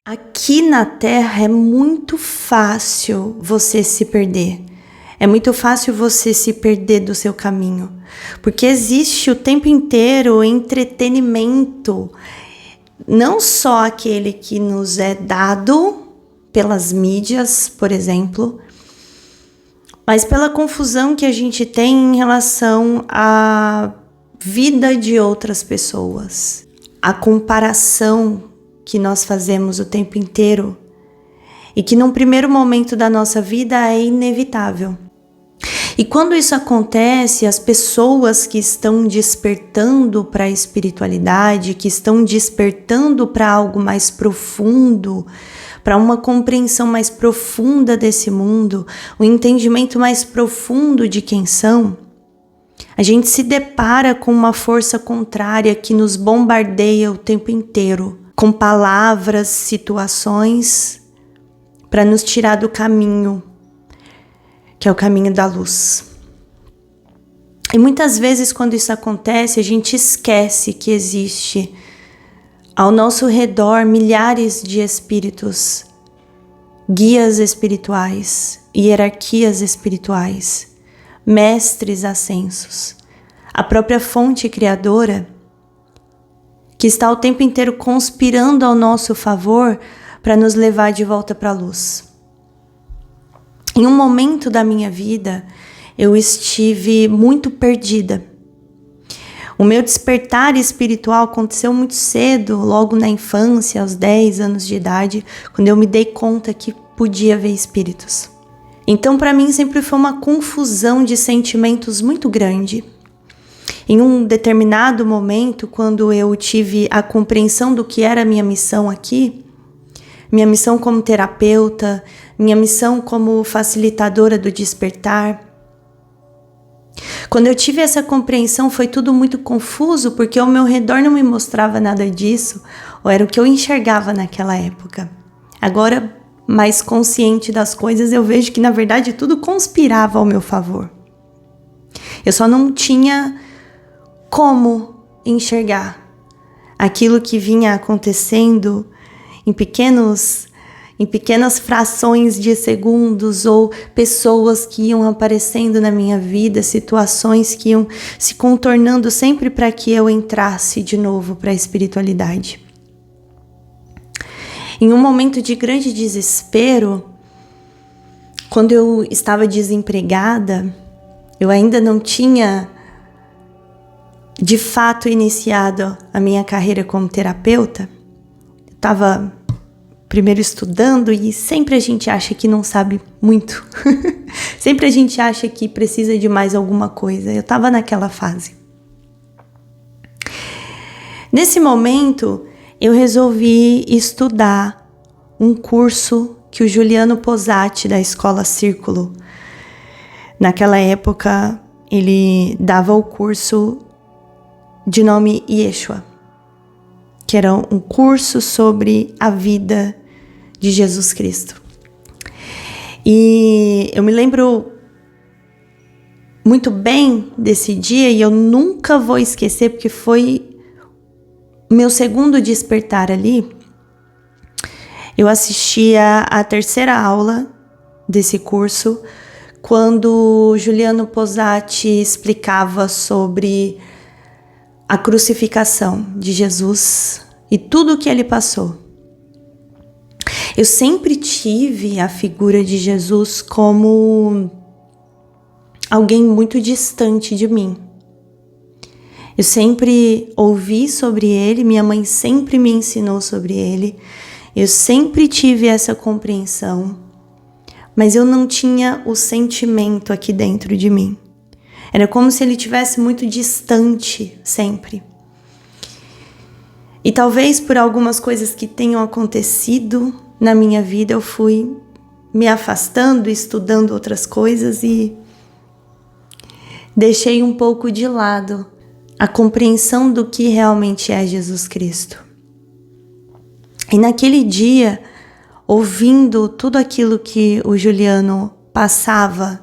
Aqui na Terra é muito fácil você se perder. É muito fácil você se perder do seu caminho, porque existe o tempo inteiro entretenimento, não só aquele que nos é dado pelas mídias, por exemplo, mas pela confusão que a gente tem em relação à vida de outras pessoas, a comparação que nós fazemos o tempo inteiro e que num primeiro momento da nossa vida é inevitável. E quando isso acontece, as pessoas que estão despertando para a espiritualidade, que estão despertando para algo mais profundo, para uma compreensão mais profunda desse mundo, um entendimento mais profundo de quem são, a gente se depara com uma força contrária que nos bombardeia o tempo inteiro, com palavras, situações, para nos tirar do caminho, que é o caminho da luz. E muitas vezes quando isso acontece, a gente esquece que existe ao nosso redor milhares de espíritos, guias espirituais, hierarquias espirituais, mestres ascensos, a própria fonte criadora, que está o tempo inteiro conspirando ao nosso favor para nos levar de volta para a luz. Em um momento da minha vida, eu estive muito perdida. O meu despertar espiritual aconteceu muito cedo, logo na infância, aos 10 anos de idade, quando eu me dei conta que podia ver espíritos. Então, para mim, sempre foi uma confusão de sentimentos muito grande. Em um determinado momento, quando eu tive a compreensão do que era a minha missão aqui, minha missão como terapeuta, minha missão como facilitadora do despertar, quando eu tive essa compreensão, foi tudo muito confuso, porque ao meu redor não me mostrava nada disso, ou era o que eu enxergava naquela época. Agora, mais consciente das coisas, eu vejo que, na verdade, tudo conspirava ao meu favor. Eu só não tinha como enxergar aquilo que vinha acontecendo em pequenas frações de segundos, ou pessoas que iam aparecendo na minha vida, situações que iam se contornando sempre para que eu entrasse de novo para a espiritualidade. Em um momento de grande desespero, quando eu estava desempregada, eu ainda não tinha de fato iniciado a minha carreira como terapeuta. Eu estava primeiro estudando e sempre a gente acha que não sabe muito. Sempre a gente acha que precisa de mais alguma coisa. Eu estava naquela fase. Nesse momento, eu resolvi estudar um curso que o Juliano Posati, da Escola Círculo, naquela época, ele dava o curso de nome Yeshua, que era um curso sobre a vida de Jesus Cristo. E eu me lembro muito bem desse dia e eu nunca vou esquecer, porque foi meu segundo despertar ali. Eu assistia à terceira aula desse curso, quando Juliano Posati explicava sobre a crucificação de Jesus e tudo o que ele passou. Eu sempre tive a figura de Jesus como alguém muito distante de mim. Eu sempre ouvi sobre ele, minha mãe sempre me ensinou sobre ele, eu sempre tive essa compreensão, mas eu não tinha o sentimento aqui dentro de mim. Era como se ele estivesse muito distante sempre. E talvez por algumas coisas que tenham acontecido na minha vida, eu fui me afastando, estudando outras coisas e deixei um pouco de lado a compreensão do que realmente é Jesus Cristo. E naquele dia, ouvindo tudo aquilo que o Juliano passava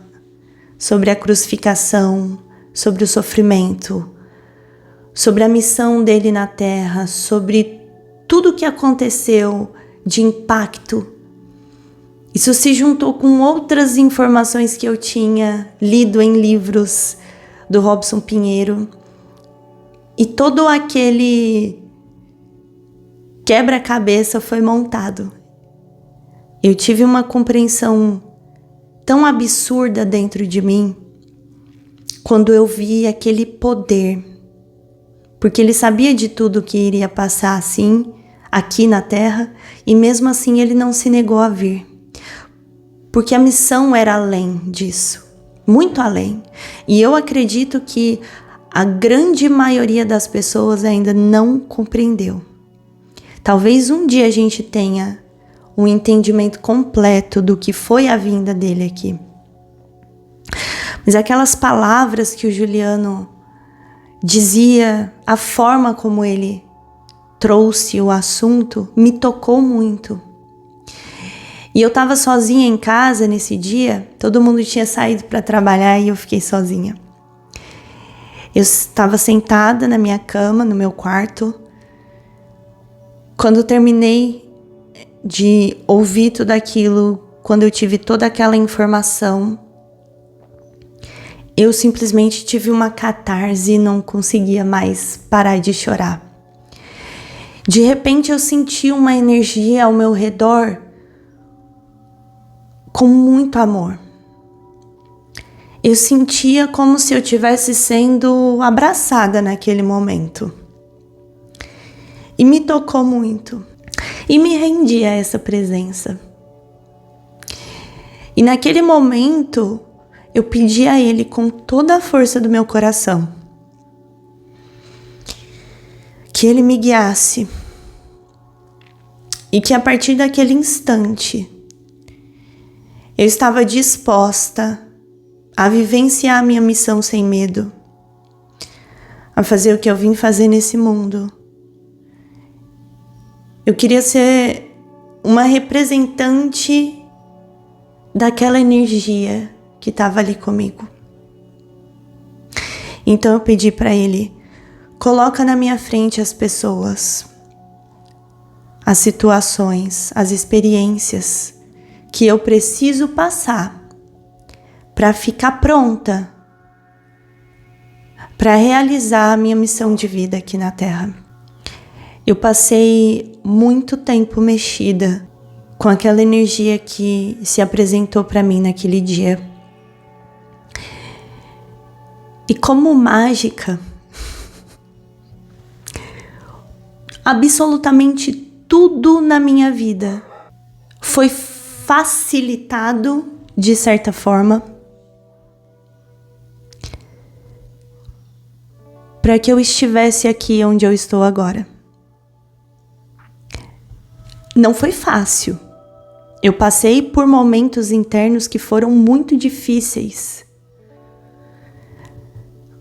sobre a crucificação, sobre o sofrimento, sobre a missão dele na Terra, sobre tudo o que aconteceu de impacto. Isso se juntou com outras informações que eu tinha lido em livros do Robson Pinheiro. E todo aquele quebra-cabeça foi montado. Eu tive uma compreensão tão absurda dentro de mim quando eu vi aquele poder. Porque ele sabia de tudo que iria passar assim, aqui na Terra, e mesmo assim ele não se negou a vir. Porque a missão era além disso, muito além. E eu acredito que a grande maioria das pessoas ainda não compreendeu. Talvez um dia a gente tenha um entendimento completo do que foi a vinda dele aqui. Mas aquelas palavras que o Juliano dizia, a forma como ele trouxe o assunto, me tocou muito. E eu estava sozinha em casa nesse dia, todo mundo tinha saído para trabalhar e eu fiquei sozinha. Eu estava sentada na minha cama, no meu quarto. Quando eu terminei de ouvir tudo aquilo, quando eu tive toda aquela informação, eu simplesmente tive uma catarse e não conseguia mais parar de chorar. De repente eu senti uma energia ao meu redor com muito amor. Eu sentia como se eu estivesse sendo abraçada naquele momento. E me tocou muito. E me rendi a essa presença. E naquele momento, eu pedi a Ele com toda a força do meu coração que Ele me guiasse. E que a partir daquele instante, eu estava disposta a vivenciar a minha missão sem medo, a fazer o que eu vim fazer nesse mundo. Eu queria ser uma representante daquela energia que estava ali comigo. Então eu pedi para Ele, coloca na minha frente as pessoas, as situações, as experiências que eu preciso passar para ficar pronta para realizar a minha missão de vida aqui na Terra. Eu passei muito tempo mexida com aquela energia que se apresentou para mim naquele dia. E como mágica, absolutamente tudo na minha vida foi facilitado de certa forma para que eu estivesse aqui onde eu estou agora. Não foi fácil. Eu passei por momentos internos que foram muito difíceis.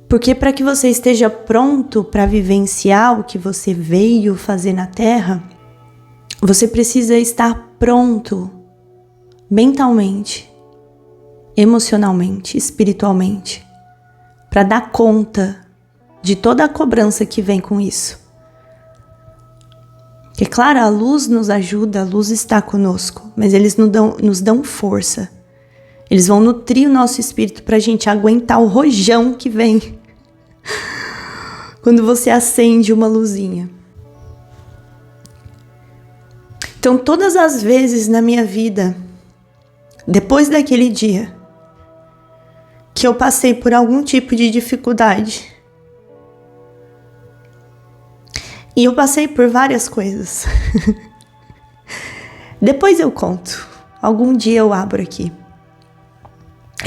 Porque para que você esteja pronto para vivenciar o que você veio fazer na Terra, você precisa estar pronto mentalmente, emocionalmente, espiritualmente, para dar conta de toda a cobrança que vem com isso. Porque, claro, a luz nos ajuda, a luz está conosco, mas eles nos dão força. Eles vão nutrir o nosso espírito para a gente aguentar o rojão que vem quando você acende uma luzinha. Então, todas as vezes na minha vida, depois daquele dia, que eu passei por algum tipo de dificuldade, e eu passei por várias coisas. Depois eu conto. Algum dia eu abro aqui.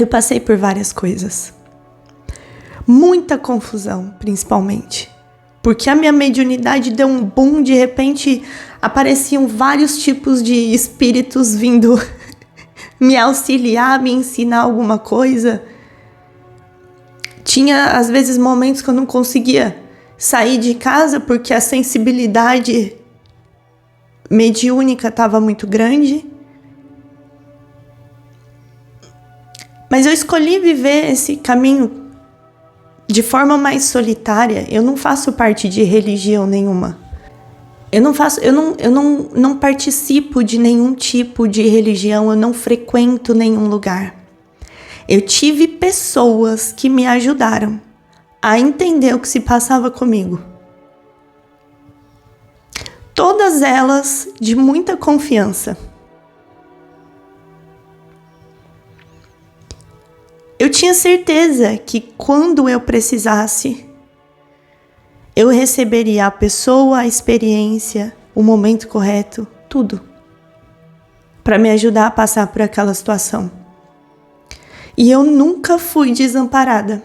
Eu passei por várias coisas. Muita confusão, principalmente. Porque a minha mediunidade deu um boom, de repente apareciam vários tipos de espíritos vindo me auxiliar, me ensinar alguma coisa. Tinha, às vezes, momentos que eu não conseguia sair de casa porque a sensibilidade mediúnica estava muito grande. Mas eu escolhi viver esse caminho de forma mais solitária. Eu não faço parte de religião nenhuma. não participo de nenhum tipo de religião, eu não frequento nenhum lugar. Eu tive pessoas que me ajudaram a entender o que se passava comigo. Todas elas de muita confiança. Eu tinha certeza que quando eu precisasse, eu receberia a pessoa, a experiência, o momento correto, tudo, para me ajudar a passar por aquela situação. E eu nunca fui desamparada.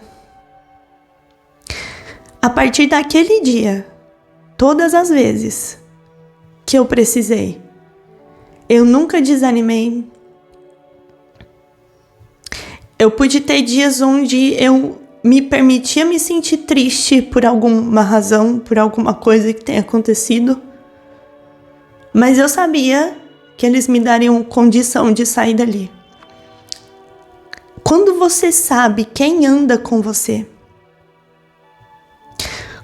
A partir daquele dia, todas as vezes que eu precisei, eu nunca desanimei. Eu pude ter dias onde eu me permitia me sentir triste por alguma razão, por alguma coisa que tenha acontecido. Mas eu sabia que eles me dariam condição de sair dali. Quando você sabe quem anda com você,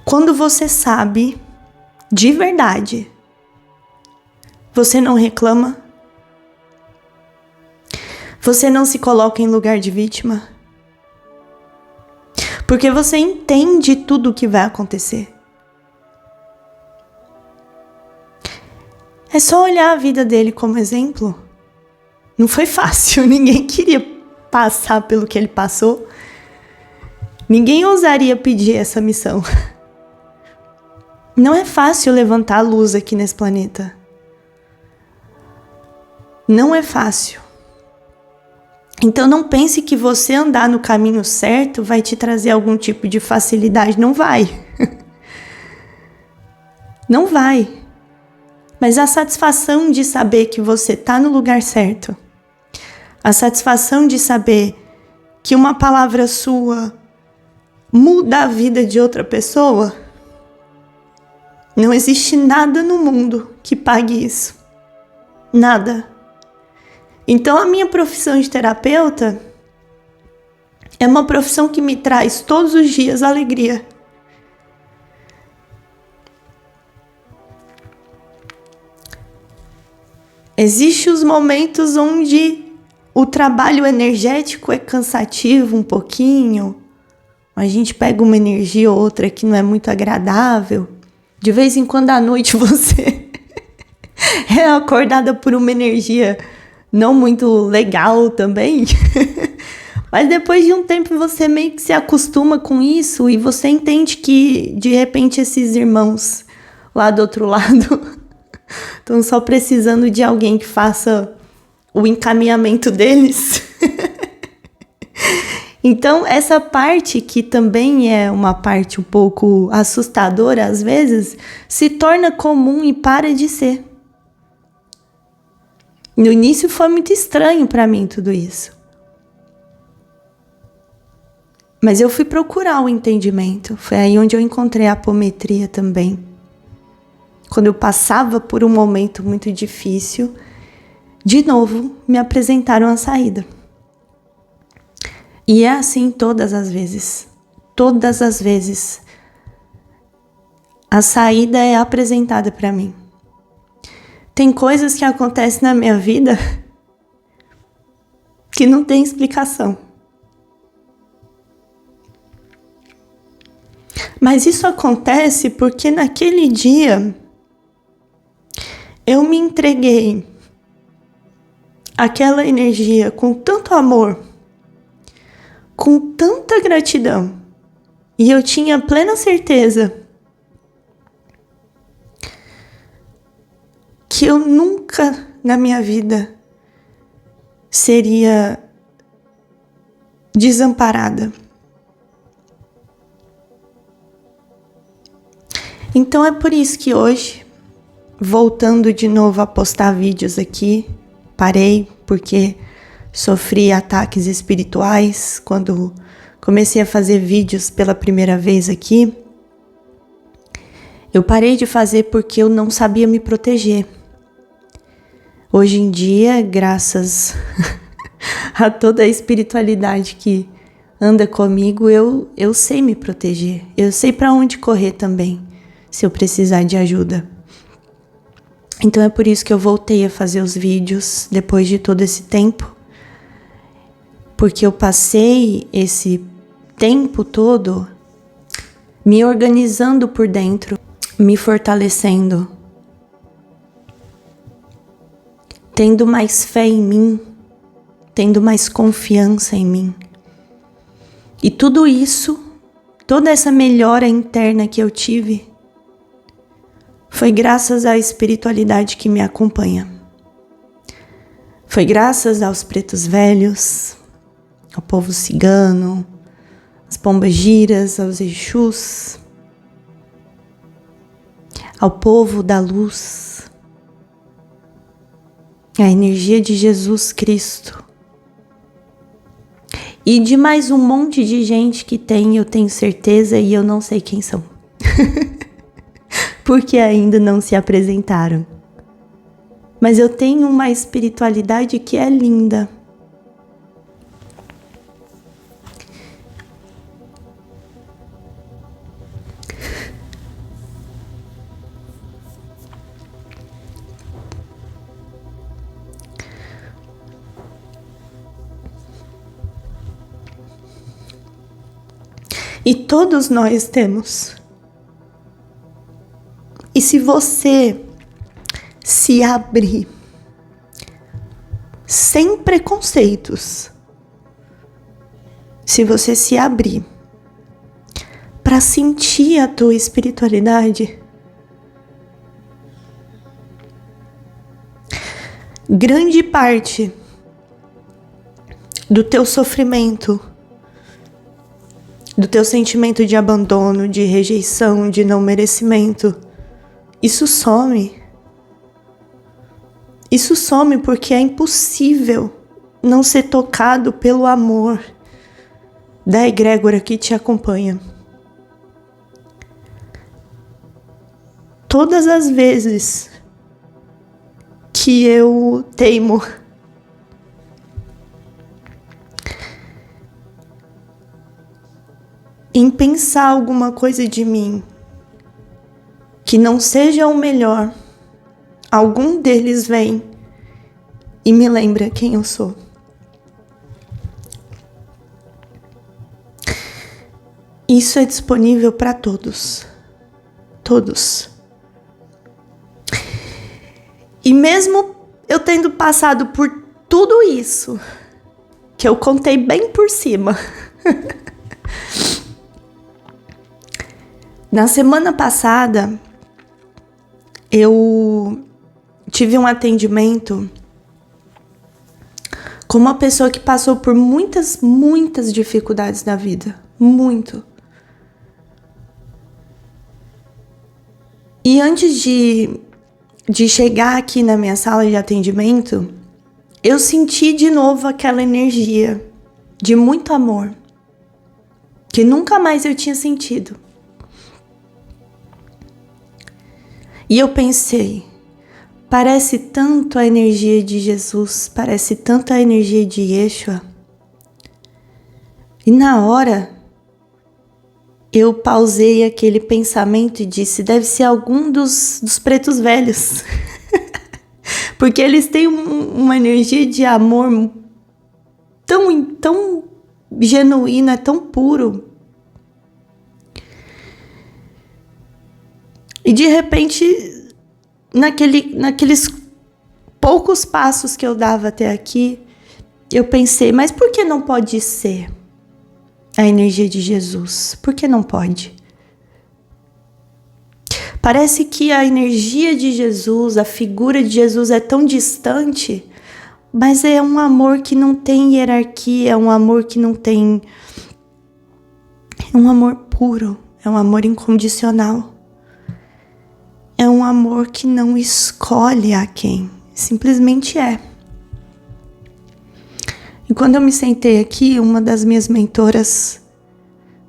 quando você sabe de verdade, você não reclama, você não se coloca em lugar de vítima, porque você entende tudo o que vai acontecer. É só olhar a vida dele como exemplo. Não foi fácil, ninguém queria passar pelo que ele passou. Ninguém ousaria pedir essa missão. Não é fácil levantar a luz aqui nesse planeta. Não é fácil. Então não pense que você andar no caminho certo vai te trazer algum tipo de facilidade. Não vai. Não vai. Mas a satisfação de saber que você está no lugar certo, a satisfação de saber que uma palavra sua muda a vida de outra pessoa, não existe nada no mundo que pague isso. Nada. Então a minha profissão de terapeuta é uma profissão que me traz todos os dias alegria. Existem os momentos onde o trabalho energético é cansativo um pouquinho, a gente pega uma energia ou outra que não é muito agradável. De vez em quando à noite você é acordada por uma energia não muito legal também. Mas depois de um tempo você meio que se acostuma com isso e você entende que de repente esses irmãos lá do outro lado estão só precisando de alguém que faça o encaminhamento deles. Então, essa parte, que também é uma parte um pouco assustadora às vezes, se torna comum e para de ser. No início foi muito estranho para mim tudo isso. Mas eu fui procurar o entendimento. Foi aí onde eu encontrei a apometria também. Quando eu passava por um momento muito difícil, de novo me apresentaram a saída. E é assim todas as vezes. Todas as vezes. A saída é apresentada para mim. Tem coisas que acontecem na minha vida que não tem explicação. Mas isso acontece porque naquele dia eu me entreguei àquela energia com tanto amor, com tanta gratidão, e eu tinha plena certeza que eu nunca na minha vida seria desamparada. Então é por isso que hoje, voltando de novo a postar vídeos aqui, parei porque sofri ataques espirituais quando comecei a fazer vídeos pela primeira vez aqui. Eu parei de fazer porque eu não sabia me proteger. Hoje em dia, graças a toda a espiritualidade que anda comigo, eu sei me proteger. Eu sei para onde correr também, se eu precisar de ajuda. Então é por isso que eu voltei a fazer os vídeos depois de todo esse tempo. Porque eu passei esse tempo todo me organizando por dentro, me fortalecendo, tendo mais fé em mim, tendo mais confiança em mim. E tudo isso, toda essa melhora interna que eu tive, foi graças à espiritualidade que me acompanha. Foi graças aos pretos velhos, ao povo cigano, às pombagiras, aos exus, ao povo da luz, à energia de Jesus Cristo e de mais um monte de gente que tem, eu tenho certeza, e eu não sei quem são, porque ainda não se apresentaram. Mas eu tenho uma espiritualidade que é linda. E todos nós temos. E se você se abrir sem preconceitos, se você se abrir para sentir a tua espiritualidade, grande parte do teu sofrimento, do teu sentimento de abandono, de rejeição, de não merecimento, isso some. Isso some porque é impossível não ser tocado pelo amor da egrégora que te acompanha. Todas as vezes que eu teimo em pensar alguma coisa de mim que não seja o melhor, algum deles vem e me lembra quem eu sou. Isso é disponível para todos. Todos. E mesmo eu tendo passado por tudo isso, que eu contei bem por cima, na semana passada, eu tive um atendimento com uma pessoa que passou por muitas dificuldades na vida. Muito. E antes de chegar aqui na minha sala de atendimento, eu senti de novo aquela energia de muito amor, que nunca mais eu tinha sentido. E eu pensei, parece tanto a energia de Jesus, parece tanto a energia de Yeshua. E na hora, eu pausei aquele pensamento e disse, deve ser algum dos pretos velhos. Porque eles têm uma energia de amor tão genuína, tão puro. E de repente, naqueles poucos passos que eu dava até aqui, eu pensei, mas por que não pode ser a energia de Jesus? Por que não pode? Parece que a energia de Jesus, a figura de Jesus é tão distante, mas é um amor que não tem hierarquia, é um amor que não tem... É um amor puro, é um amor incondicional. É um amor que não escolhe a quem, simplesmente é. E quando eu me sentei aqui, uma das minhas mentoras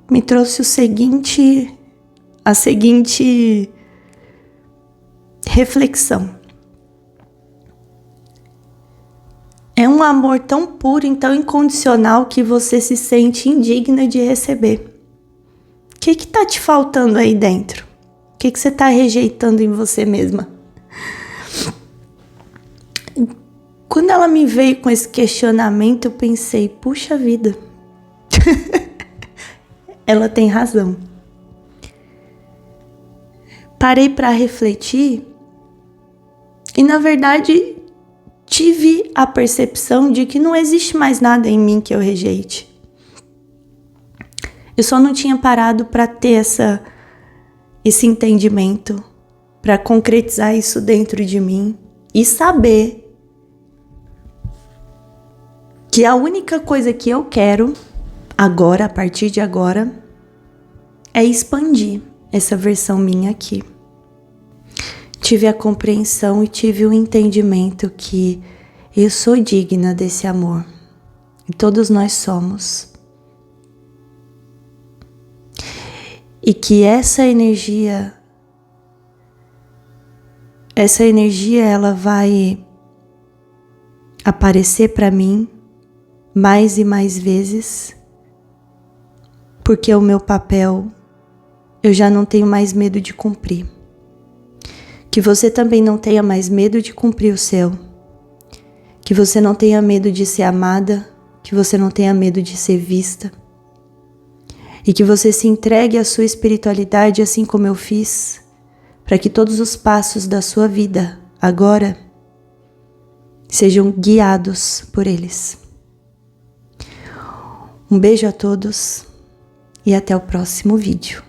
me trouxe a seguinte reflexão. É um amor tão puro e tão incondicional que você se sente indigna de receber. O que está te faltando aí dentro? O que você está rejeitando em você mesma? Quando ela me veio com esse questionamento, eu pensei, puxa vida, ela tem razão. Parei para refletir e, na verdade, tive a percepção de que não existe mais nada em mim que eu rejeite. Eu só não tinha parado para ter esse entendimento, para concretizar isso dentro de mim e saber que a única coisa que eu quero agora, a partir de agora, é expandir essa versão minha aqui. Tive a compreensão e tive o entendimento que eu sou digna desse amor. E todos nós somos. E que essa energia ela vai aparecer para mim mais e mais vezes, porque o meu papel eu já não tenho mais medo de cumprir. Que você também não tenha mais medo de cumprir o seu. Que você não tenha medo de ser amada, que você não tenha medo de ser vista. E que você se entregue à sua espiritualidade assim como eu fiz, para que todos os passos da sua vida agora sejam guiados por eles. Um beijo a todos e até o próximo vídeo.